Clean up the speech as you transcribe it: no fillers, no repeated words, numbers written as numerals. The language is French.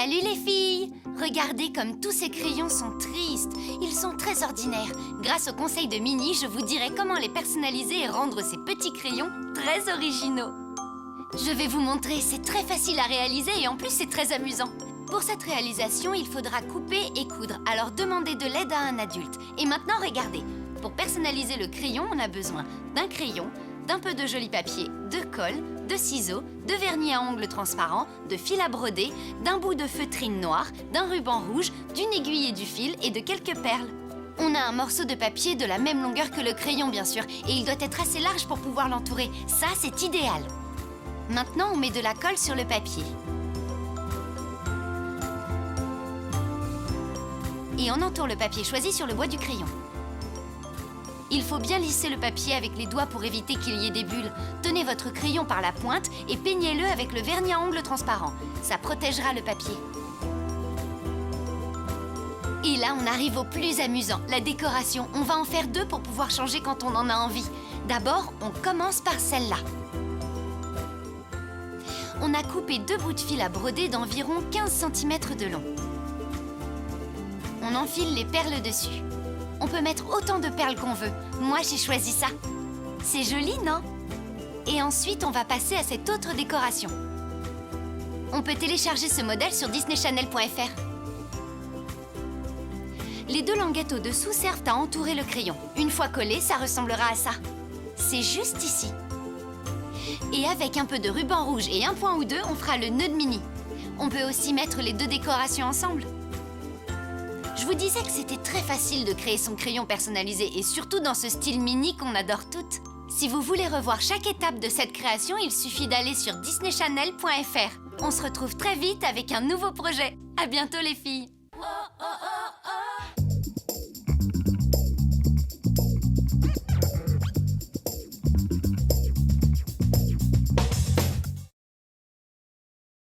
Salut les filles! Regardez comme tous ces crayons sont tristes. Ils sont très ordinaires. Grâce au conseil de Minnie, je vous dirai comment les personnaliser et rendre ces petits crayons très originaux. Je vais vous montrer, c'est très facile à réaliser et en plus c'est très amusant. Pour cette réalisation, il faudra couper et coudre, alors demandez de l'aide à un adulte. Et maintenant, regardez. Pour personnaliser le crayon, on a besoin d'un crayon, d'un peu de joli papier, de colle, de ciseaux, de vernis à ongles transparent, de fil à broder, d'un bout de feutrine noire, d'un ruban rouge, d'une aiguille et du fil et de quelques perles. On a un morceau de papier de la même longueur que le crayon, bien sûr, et il doit être assez large pour pouvoir l'entourer. Ça, c'est idéal. Maintenant, on met de la colle sur le papier. Et on entoure le papier choisi sur le bois du crayon. Il faut bien lisser le papier avec les doigts pour éviter qu'il y ait des bulles. Tenez votre crayon par la pointe et peignez-le avec le vernis à ongles transparent. Ça protégera le papier. Et là, on arrive au plus amusant, la décoration. On va en faire deux pour pouvoir changer quand on en a envie. D'abord, on commence par celle-là. On a coupé deux bouts de fil à broder d'environ 15 cm de long. On enfile les perles dessus. On peut mettre autant de perles qu'on veut. Moi, j'ai choisi ça. C'est joli, non? Et ensuite, on va passer à cette autre décoration. On peut télécharger ce modèle sur disneychannel.fr. Les deux languettes au-dessous servent à entourer le crayon. Une fois collé, ça ressemblera à ça. C'est juste ici. Et avec un peu de ruban rouge et un point ou deux, on fera le nœud de Minnie. On peut aussi mettre les deux décorations ensemble. Je vous disais que c'était très facile de créer son crayon personnalisé et surtout dans ce style Minnie qu'on adore toutes. Si vous voulez revoir chaque étape de cette création, il suffit d'aller sur disneychannel.fr. On se retrouve très vite avec un nouveau projet. À bientôt les filles. Oh, oh, oh, oh.